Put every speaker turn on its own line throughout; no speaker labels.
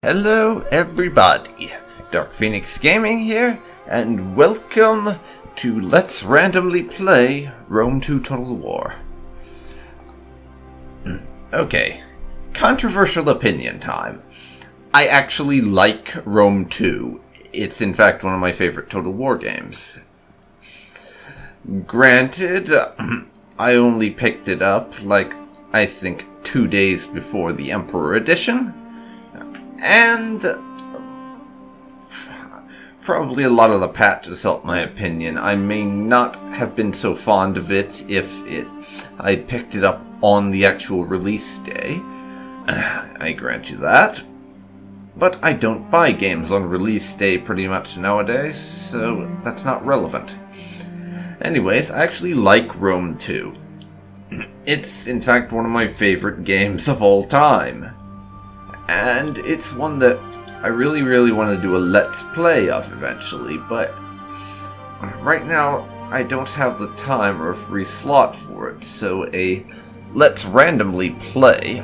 Hello everybody, DarkPhoenix Gaming here, and welcome to Let's Randomly Play Rome 2 Total War. Okay, controversial opinion time. I actually like Rome 2. It's in fact one of my favorite Total War games. Granted, I only picked it up, I think 2 days before the Emperor Edition. And probably a lot of the patches helped my opinion. I may not have been so fond of it if I picked it up on the actual release day. I grant you that. But I don't buy games on release day pretty much nowadays, so that's not relevant. Anyways, I actually like Rome 2. It's in fact one of my favorite games of all time. And it's one that I really want to do a Let's Play of eventually, but right now I don't have the time or a free slot for it, so a Let's Randomly Play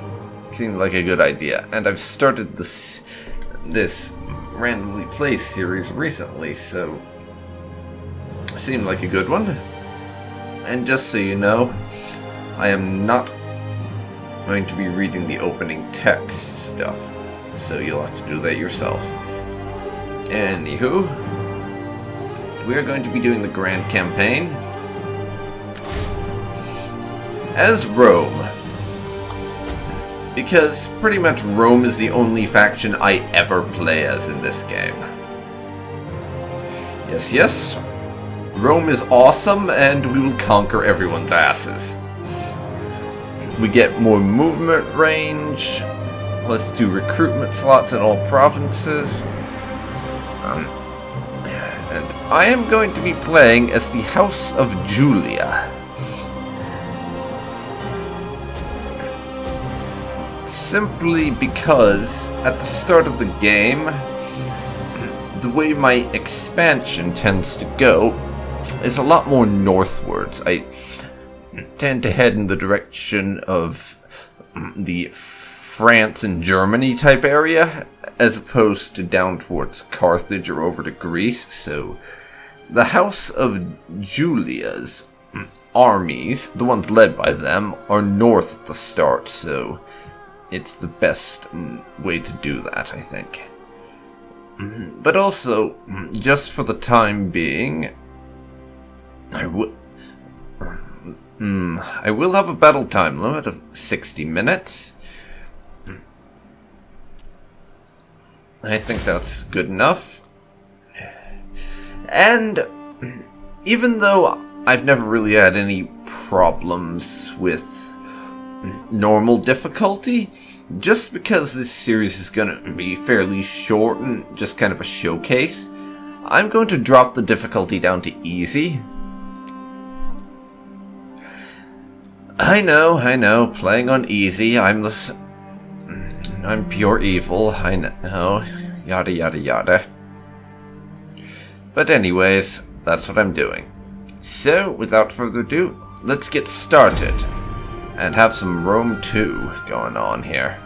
seemed like a good idea. And I've started this Randomly Play series recently, so it seemed like a good one. And just so you know, I am not going to be reading the opening text stuff, so you'll have to do that yourself. Anywho, we are going to be doing the Grand Campaign as Rome, because pretty much Rome is the only faction I ever play as in this game. Yes, Rome is awesome, and we will conquer everyone's asses. We get more movement range. Let's do recruitment slots in all provinces. And I am going to be playing as the House of Julia. Simply because at the start of the game, the way my expansion tends to go is a lot more northwards. I tend to head in the direction of the France and Germany type area, as opposed to down towards Carthage or over to Greece. So the House of Julia's armies, the ones led by them, are north at the start, so it's the best way to do that, I think. But also, just for the time being, I will have a battle time limit of 60 minutes. I think that's good enough. And even though I've never really had any problems with normal difficulty, just because this series is going to be fairly short and just kind of a showcase, I'm going to drop the difficulty down to easy. I know, playing on easy, I'm pure evil, I know, yada yada yada. But anyways, that's what I'm doing. So, without further ado, let's get started, and have some Rome 2 going on here.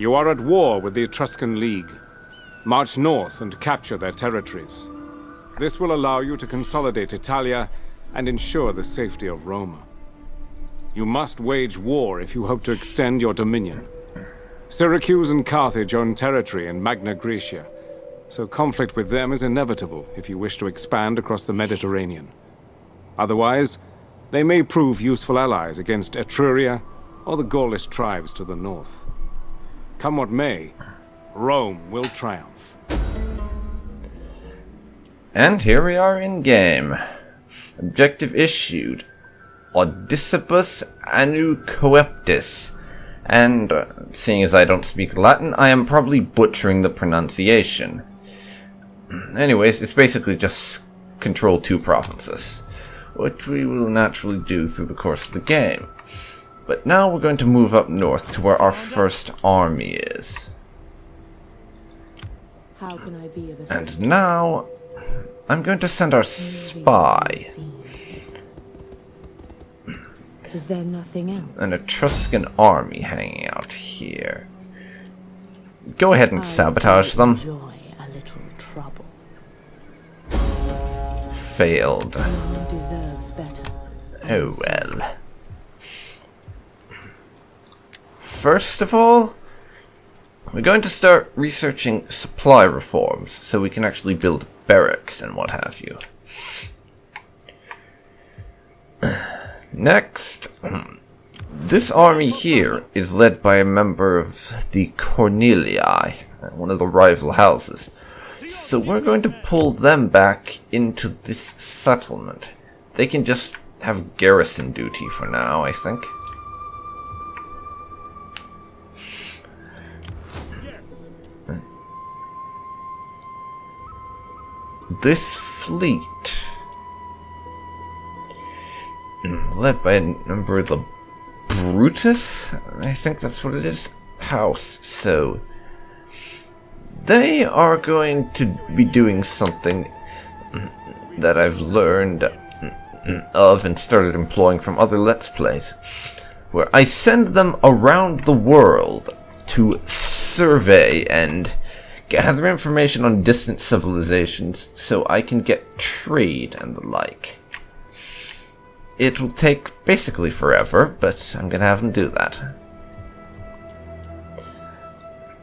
You are at war with the Etruscan League. March north and capture their territories. This will allow you to consolidate Italia and ensure the safety of Roma. You must wage war if you hope to extend your dominion. Syracuse and Carthage own territory in Magna Graecia, so conflict with them is inevitable if you wish to expand across the Mediterranean. Otherwise, they may prove useful allies against Etruria or the Gaulish tribes to the north. Come what may, Rome will triumph.
And here we are in game. Objective issued. Audicibus annu coeptis. And seeing as I don't speak Latin, I am probably butchering the pronunciation. Anyways, it's basically just control 2 provinces, which we will naturally do through the course of the game. But now we're going to move up north to where our first army is.
How can I be of
And now, I'm going to send our spy.
Is there nothing else?
An Etruscan army hanging out here. Go ahead and sabotage them.
Enjoy a little trouble.
Failed.
One deserves better.
Oh well. First of all, we're going to start researching supply reforms so we can actually build barracks and what have you. Next, this army here is led by a member of the Cornelii, one of the rival houses. So we're going to pull them back into this settlement. They can just have garrison duty for now, I think. This fleet, led by a member of the Brutus, I think that's what it is, house. So they are going to be doing something that I've learned of and started employing from other Let's Plays, where I send them around the world to survey and gather information on distant civilizations so I can get trade and the like. It will take basically forever, but I'm gonna have them do that.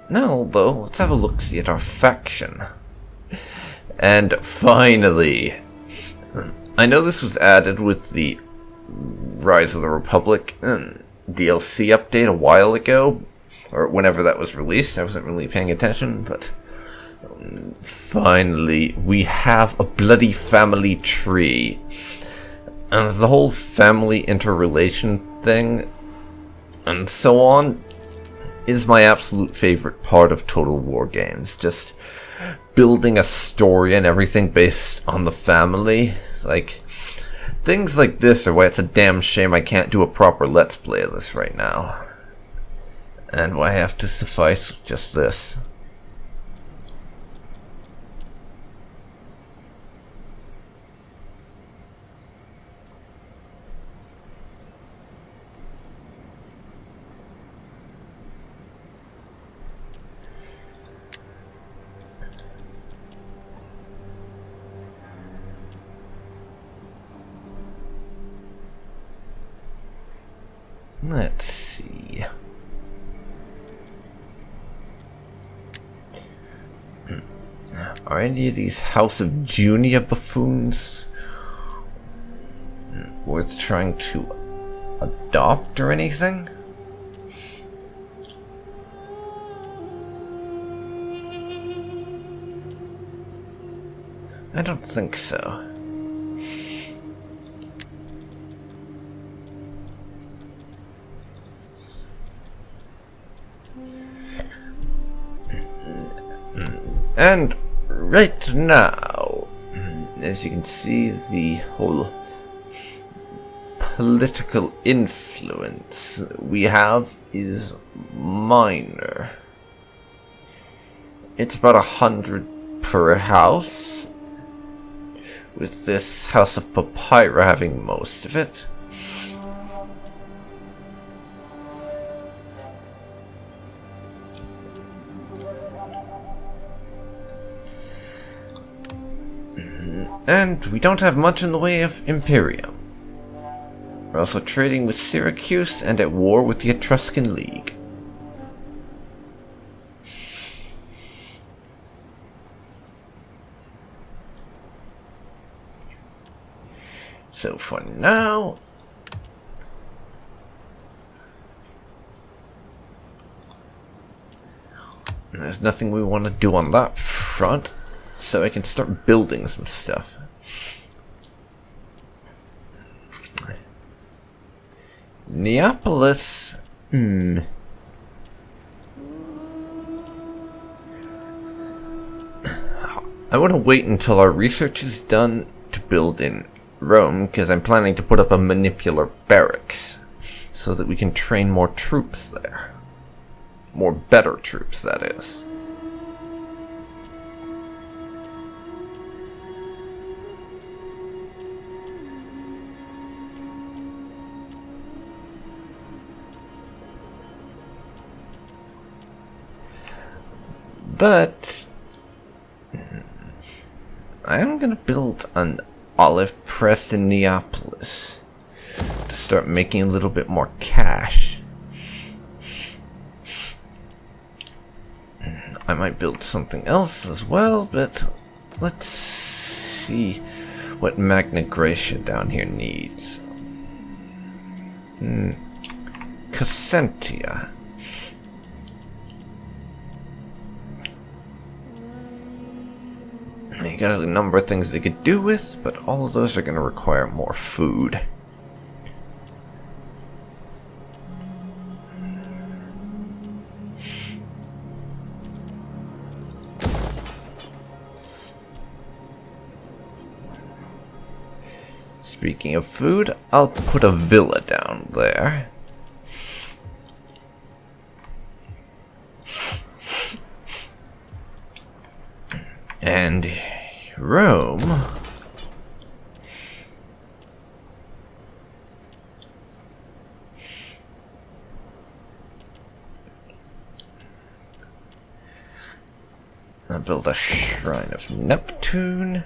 Now, though, let's have a look-see at our faction. And finally, I know this was added with the Rise of the Republic DLC update a while ago, or whenever that was released. I wasn't really paying attention, but finally we have a bloody family tree. And the whole family interrelation thing and so on is my absolute favorite part of Total War games. Just building a story and everything based on the family. Like, things like this are why it's a damn shame I can't do a proper Let's Play of this right now. And why I have to suffice just this. Let's see. Are any of these House of Junia buffoons worth trying to adopt or anything? I don't think so. And right now, as you can see, the whole political influence we have is minor. It's about 100 per house, with this House of Papyra having most of it. And we don't have much in the way of Imperium. We're also trading with Syracuse and at war with the Etruscan League. So for now, there's nothing we want to do on that front, so I can start building some stuff. Neapolis, I want to wait until our research is done to build in Rome, because I'm planning to put up a manipular barracks so that we can train more troops there. More better troops, that is. But I am going to build an olive press in Neapolis to start making a little bit more cash. I might build something else as well, but let's see what Magna Graecia down here needs. Crescentia. You got a number of things they could do with, but all of those are going to require more food. Speaking of food, I'll put a villa down there. And Rome I'll build a shrine of Neptune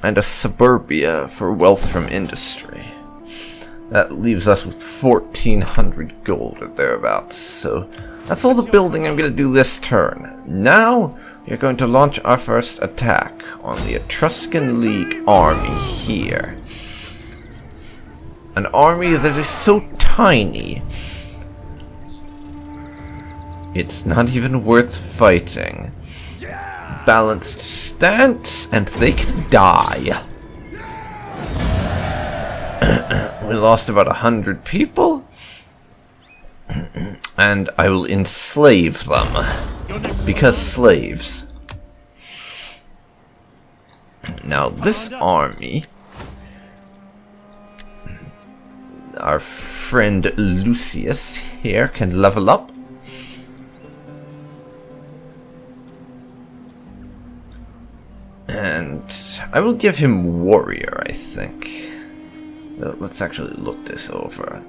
and a suburbia for wealth from industry. That leaves us with 1,400 gold or thereabouts, so that's all the building I'm going to do this turn. Now, we're going to launch our first attack on the Etruscan League army here. An army that is so tiny, it's not even worth fighting. Balanced stance, and they can die. We lost about 100 people. And I will enslave them, because slaves. Now this army, our friend Lucius here can level up. And I will give him warrior, I think. Let's actually look this over.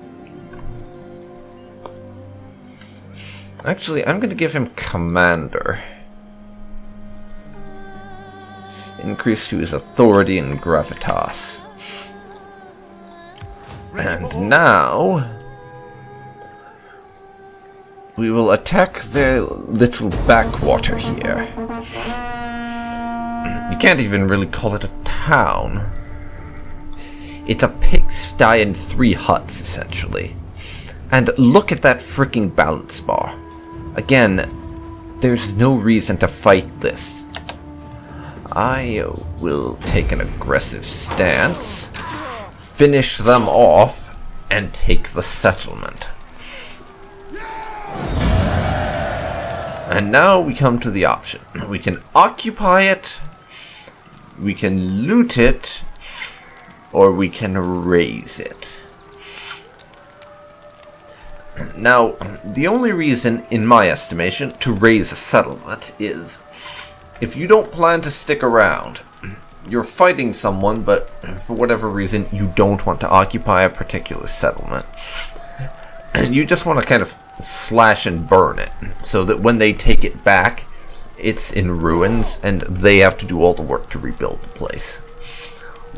Actually, I'm going to give him commander. Increase to his authority and gravitas. And now we will attack their little backwater here. You can't even really call it a town. It's a pigsty and 3 huts, essentially. And look at that freaking balance bar. Again, there's no reason to fight this. I will take an aggressive stance, finish them off, and take the settlement. And now we come to the option. We can occupy it, we can loot it, or we can raise it. Now, the only reason, in my estimation, to raise a settlement is if you don't plan to stick around. You're fighting someone, but for whatever reason, you don't want to occupy a particular settlement. And you just want to kind of slash and burn it, so that when they take it back, it's in ruins, and they have to do all the work to rebuild the place.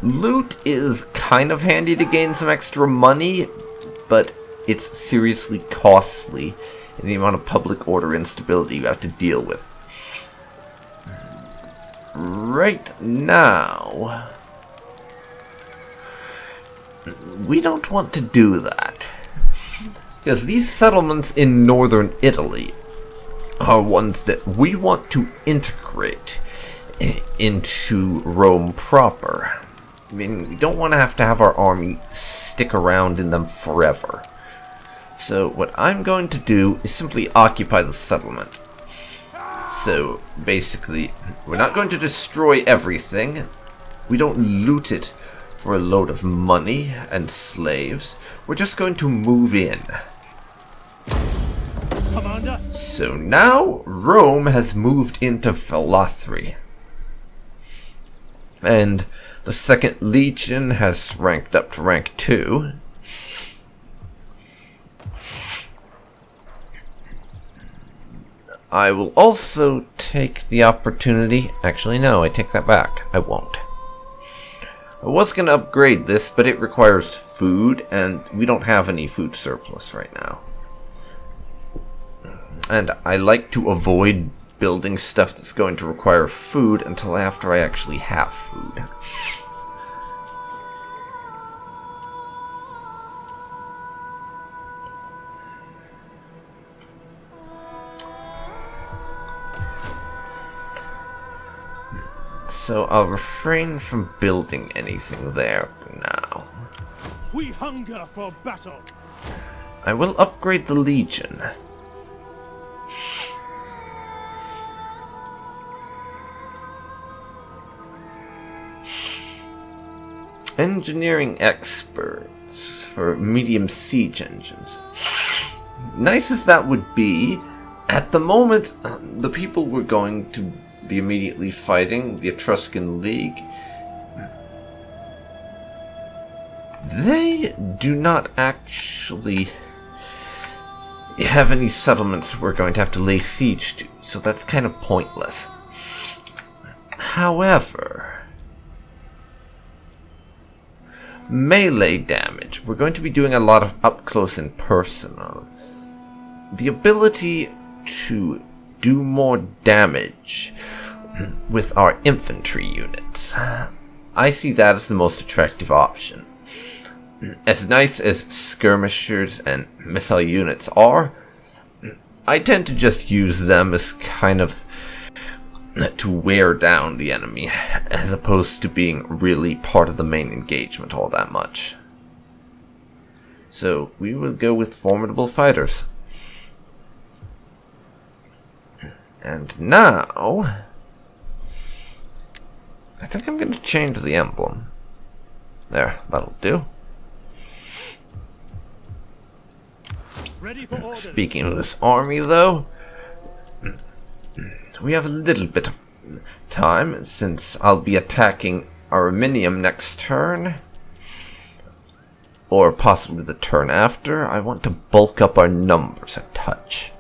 Loot is kind of handy to gain some extra money, but it's seriously costly in the amount of public order instability you have to deal with. Right now, we don't want to do that, because these settlements in northern Italy are ones that we want to integrate into Rome proper. I mean, we don't want to have our army stick around in them forever. So what I'm going to do is simply occupy the settlement. So basically, we're not going to destroy everything. We don't loot it for a load of money and slaves. We're just going to move in.
Commander?
So now Rome has moved into Philothri. And the Second Legion has ranked up to rank 2. I will also take the opportunity... Actually, no, I take that back. I won't. I was going to upgrade this, but it requires food, and we don't have any food surplus right now. And I like to avoid building stuff that's going to require food until after I actually have food. So I'll refrain from building anything there for now.
We hunger for battle.
I will upgrade the Legion. Engineering experts for medium siege engines. Nice as that would be, at the moment, the people we're going to be immediately fighting, the Etruscan League, they do not actually have any settlements we're going to have to lay siege to, so that's kind of pointless. However, melee damage, we're going to be doing a lot of up close and personal. The ability to do more damage with our infantry units, I see that as the most attractive option. As nice as skirmishers and missile units are, I tend to just use them as kind of to wear down the enemy, as opposed to being really part of the main engagement all that much. So we will go with formidable fighters. And now, I think I'm going to change the emblem. There, that'll do.
Ready for orders.
Speaking of this army, though, we have a little bit of time, since I'll be attacking Arminium next turn, or possibly the turn after. I want to bulk up our numbers a touch.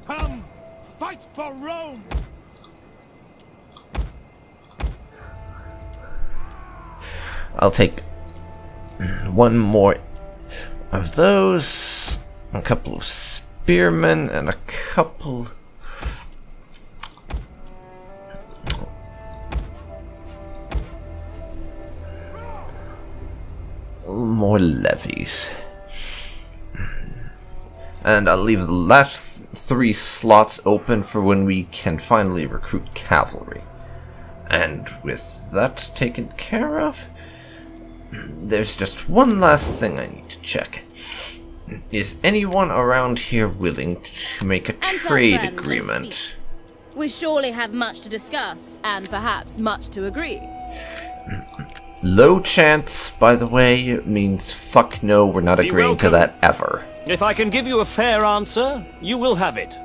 Come, fight for Rome!
I'll take one more of those, a couple of spearmen, and a couple more levies. And I'll leave the last 3 slots open for when we can finally recruit cavalry. And with that taken care of, there's just one last thing I need to check. Is anyone around here willing to make a trade agreement?
We surely have much to discuss, and perhaps much to agree.
Low chance, by the way, means fuck no, we're not agreeing to that ever.
If I can give you a fair answer, you will have it.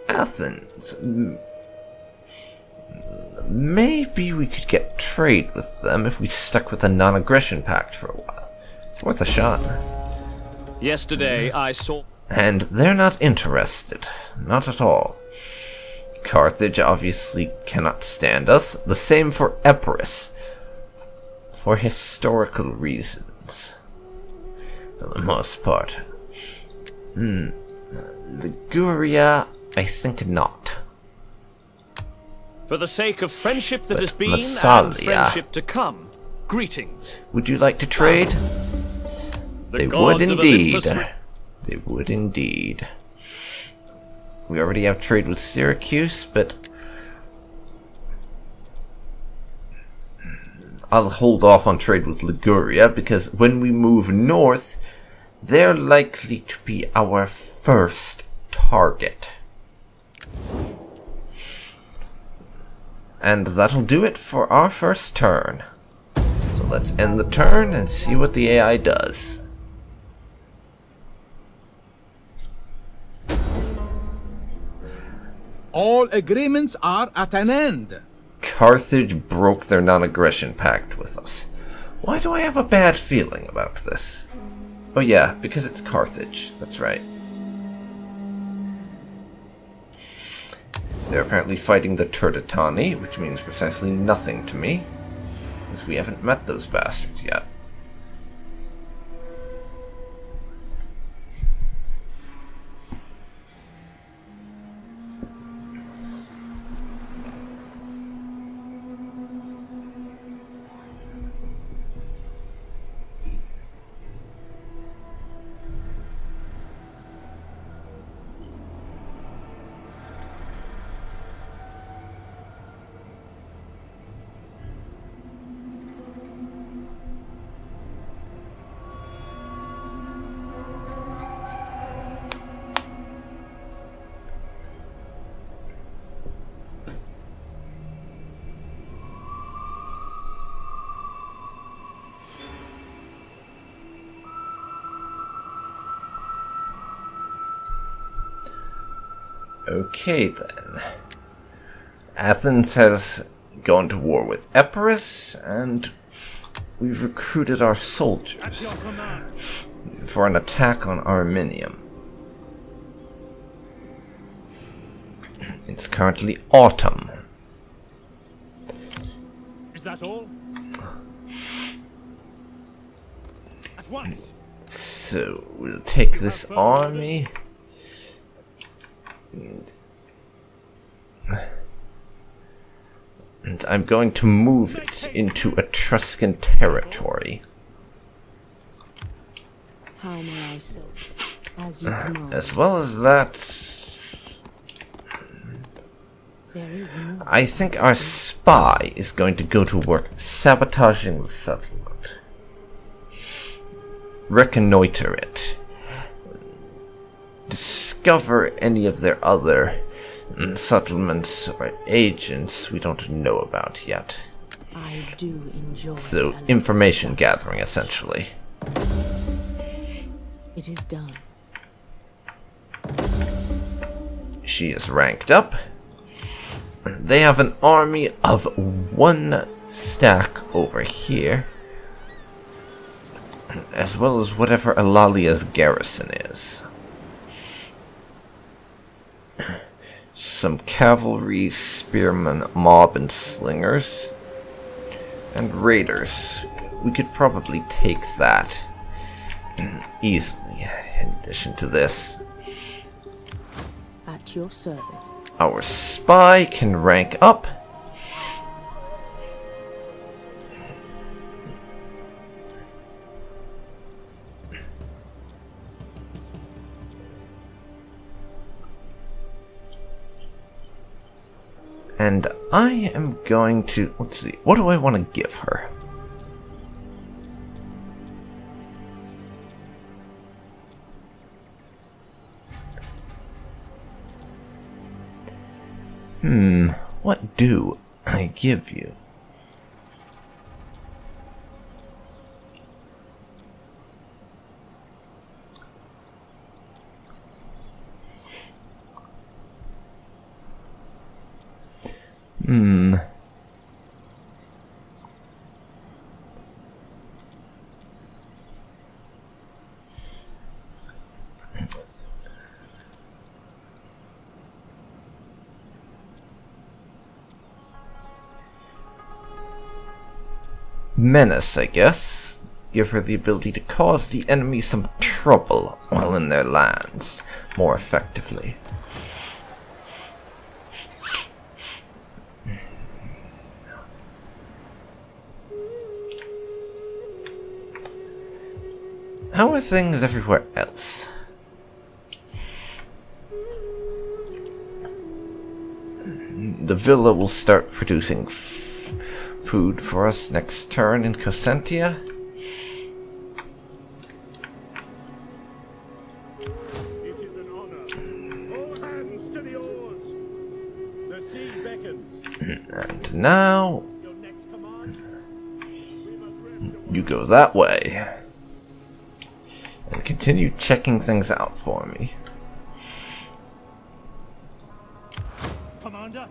Athens. Maybe we could get trade with them if we stuck with a non-aggression pact for a while. It's worth a shot.
Yesterday I saw...
And they're not interested. Not at all. Carthage obviously cannot stand us. The same for Epirus. For historical reasons. For the most part. Liguria, I think not.
For the sake of friendship that
But
has been
Massalia.
and friendship to come, greetings.
Would you like to trade?
The
They
gods
would
of
indeed.
Olympus-
They would indeed. We already have trade with Syracuse, but I'll hold off on trade with Liguria because when we move north, they're likely to be our first target. And that'll do it for our first turn. So let's end the turn and see what the AI does.
All agreements are at an end.
Carthage broke their non-aggression pact with us. Why do I have a bad feeling about this? Oh yeah, because it's Carthage. That's right. They're apparently fighting the Turdetani, which means precisely nothing to me, as we haven't met those bastards yet. Okay then. Athens has gone to war with Epirus, and we've recruited our
At
soldiers
your command.
for an attack on Arminium. It's currently autumn.
Is that all? At once.
So we'll take this army. And I'm going to move it into Etruscan territory.
How may I serve? As you command.
As well as that,
There is more.
I think our spy is going to go to work sabotaging the settlement. Reconnoiter it. Discover any of their other settlements or agents we don't know about yet.
I do enjoy.
So,
a little
information
stuff.
gathering, essentially.
It is done.
She is ranked up. They have an army of 1 stack over here, as well as whatever Eulalia's garrison is. Some cavalry, spearmen, mob, and slingers. And raiders. We could probably take that easily, in addition to this.
At your service.
Our spy can rank up. And I am going to, let's see, what do I want to give her? What do I give you? menace, I guess. Give her the ability to cause the enemy some trouble while in their lands more effectively. How are things everywhere else? The villa will start producing food for us next turn in Cosentia.
It is an honor. All hands to the oars. The sea beckons.
And now
Your next command. We must rest
you go that way. And continue checking things out for me.
Commander.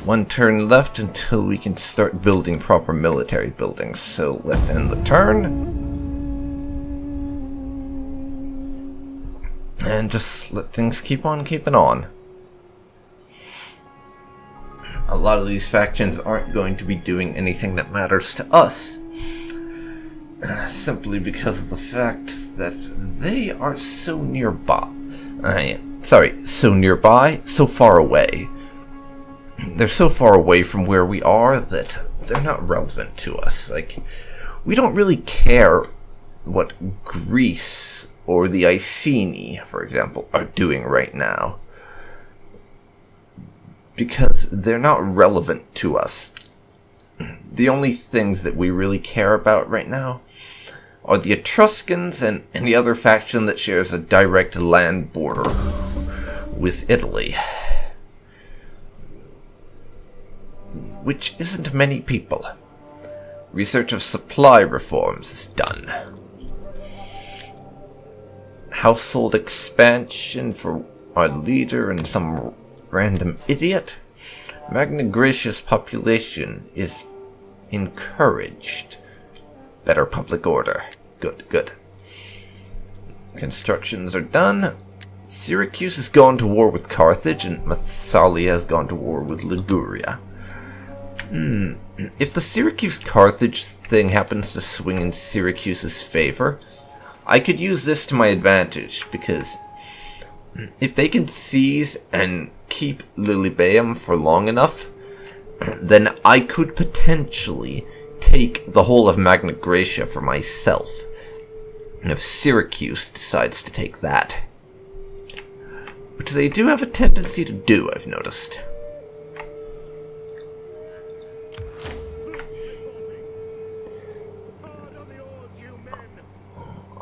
One turn left until we can start building proper military buildings. So let's end the turn. And just let things keep on keeping on. A lot of these factions aren't going to be doing anything that matters to us. Simply because of the fact that they are so nearby. So far away. They're so far away from where we are that they're not relevant to us. Like, we don't really care what Greece or the Iceni, for example, are doing right now. Because they're not relevant to us. The only things that we really care about right now are the Etruscans and any other faction that shares a direct land border with Italy. Which isn't many people. Research of supply reforms is done. Household expansion for our leader and some random idiot. Magna Graecia's population is encouraged. Better public order. Good, good. Constructions are done. Syracuse has gone to war with Carthage, and Massalia has gone to war with Liguria. If the Syracuse-Carthage thing happens to swing in Syracuse's favor, I could use this to my advantage, because if they can seize and keep Lilybaeum for long enough, then I could potentially take the whole of Magna Graecia for myself, if Syracuse decides to take that. Which they do have a tendency to do, I've noticed.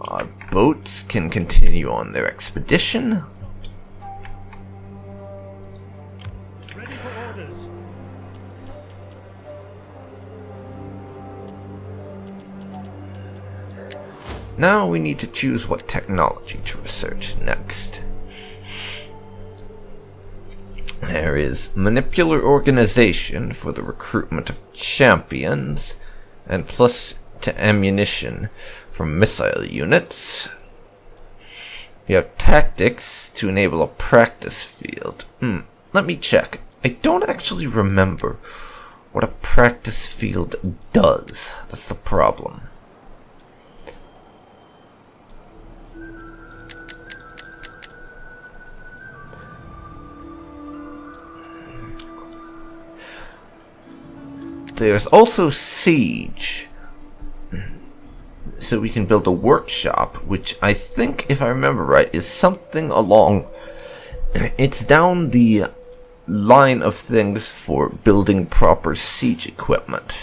Our boats can continue on their expedition.
Ready for orders.
Now we need to choose what technology to research next. There is manipular organization for the recruitment of champions, and plus to ammunition from missile units. We have tactics to enable a practice field. Let me check. I don't actually remember what a practice field does. That's the problem. There's also siege. So we can build a workshop, which I think, if I remember right, is something along... It's down the line of things for building proper siege equipment.